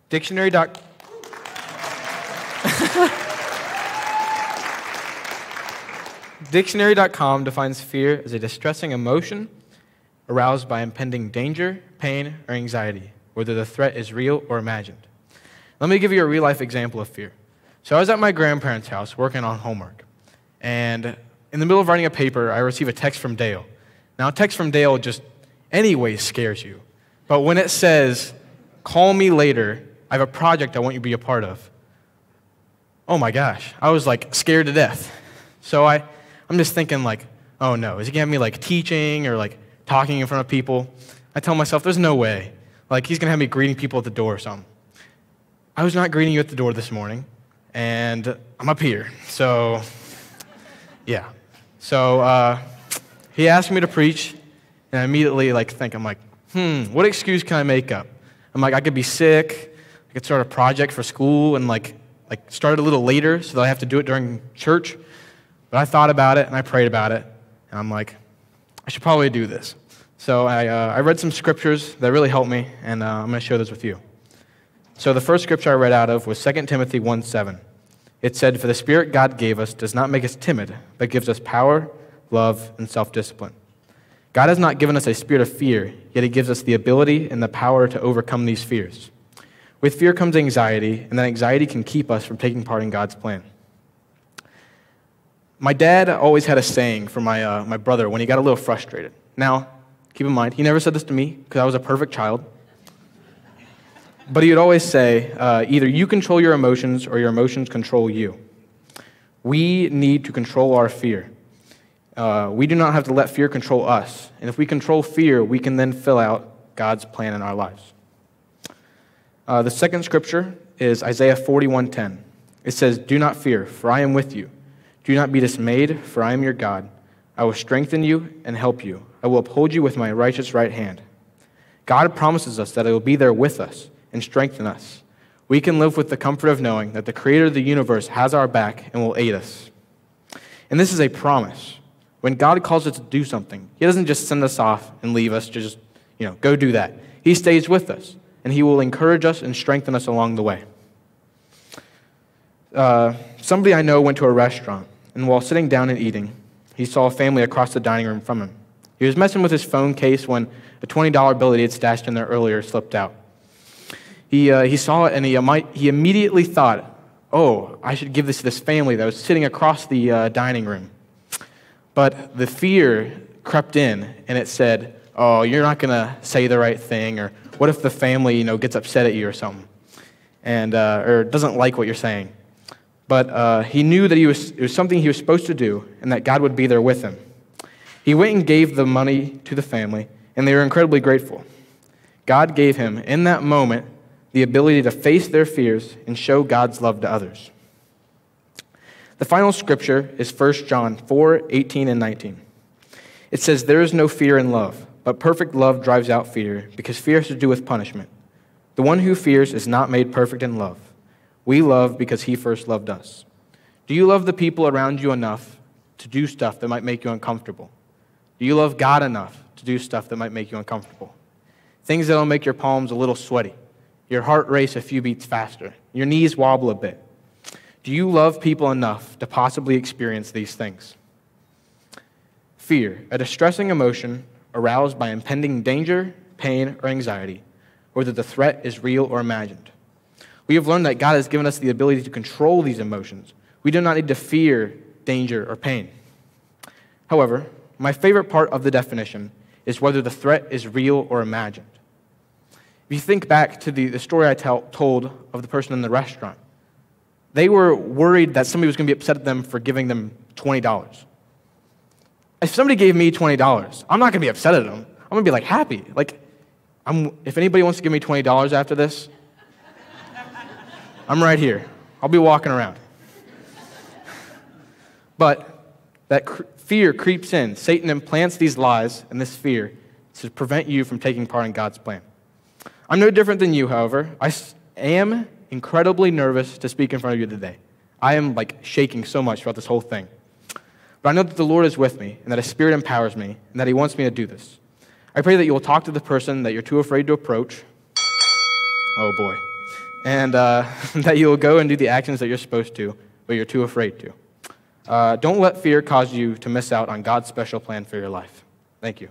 Dictionary. Dictionary.com defines fear as a distressing emotion aroused by impending danger, pain, or anxiety, whether the threat is real or imagined. Let me give you a real-life example of fear. So I was at my grandparents' house working on homework, and in the middle of writing a paper, I received a text from Dale. Now, a text from Dale just anyways scares you, but when it says, "Call me later, I have a project I want you to be a part of," oh my gosh, I was like scared to death. So I'm just thinking like, oh no, is he going to have me like teaching or like talking in front of people? I tell myself, there's no way. Like he's going to have me greeting people at the door or something. I was not greeting you at the door this morning, and I'm up here. So, yeah. So he asked me to preach, and I immediately I'm like, what excuse can I make up? I'm like, I could be sick. I could start a project for school and like start a little later so that I have to do it during church. But I thought about it, and I prayed about it, and I'm like, I should probably do this. So I read some scriptures that really helped me, and I'm going to share those with you. So the first scripture I read out of was 2 Timothy 1:7. It said, "For the Spirit God gave us does not make us timid, but gives us power, love, and self-discipline." God has not given us a spirit of fear, yet He gives us the ability and the power to overcome these fears. With fear comes anxiety, and that anxiety can keep us from taking part in God's plan. My dad always had a saying for my brother when he got a little frustrated. Now, keep in mind, he never said this to me because I was a perfect child. But he would always say, either you control your emotions or your emotions control you. We need to control our fear. We do not have to let fear control us. And if we control fear, we can then fill out God's plan in our lives. The second scripture is Isaiah 41:10. It says, "Do not fear, for I am with you. Do not be dismayed, for I am your God. I will strengthen you and help you. I will uphold you with my righteous right hand." God promises us that He will be there with us and strengthen us. We can live with the comfort of knowing that the Creator of the universe has our back and will aid us. And this is a promise. When God calls us to do something, He doesn't just send us off and leave us to just, go do that. He stays with us, and He will encourage us and strengthen us along the way. Somebody I know went to a restaurant, and while sitting down and eating, he saw a family across the dining room from him. He was messing with his phone case when a $20 bill that he had stashed in there earlier slipped out. He saw it, and he immediately thought, oh, I should give this to this family that was sitting across the dining room. But the fear crept in, and it said, oh, you're not going to say the right thing, or what if the family, gets upset at you or something, and or doesn't like what you're saying. But he knew that it was something he was supposed to do, and that God would be there with him. He went and gave the money to the family, and they were incredibly grateful. God gave him, in that moment, the ability to face their fears and show God's love to others. The final scripture is 1 John 4:18 and 19. It says, "There is no fear in love, but perfect love drives out fear, because fear has to do with punishment. The one who fears is not made perfect in love. We love because He first loved us." Do you love the people around you enough to do stuff that might make you uncomfortable? Do you love God enough to do stuff that might make you uncomfortable? Things that will make your palms a little sweaty, your heart race a few beats faster, your knees wobble a bit. Do you love people enough to possibly experience these things? Fear, a distressing emotion aroused by impending danger, pain, or anxiety, whether the threat is real or imagined. We have learned that God has given us the ability to control these emotions. We do not need to fear danger or pain. However, my favorite part of the definition is whether the threat is real or imagined. If you think back to the story I told of the person in the restaurant, they were worried that somebody was going to be upset at them for giving them $20. If somebody gave me $20, I'm not going to be upset at them. I'm going to be happy. If anybody wants to give me $20 after this, I'm right here. I'll be walking around. But that fear creeps in. Satan implants these lies and this fear to prevent you from taking part in God's plan. I'm no different than you, however. I am incredibly nervous to speak in front of you today. I am shaking so much throughout this whole thing. But I know that the Lord is with me and that His Spirit empowers me and that He wants me to do this. I pray that you will talk to the person that you're too afraid to approach. Oh boy. and that you will go and do the actions that you're supposed to, but you're too afraid to. Don't let fear cause you to miss out on God's special plan for your life. Thank you.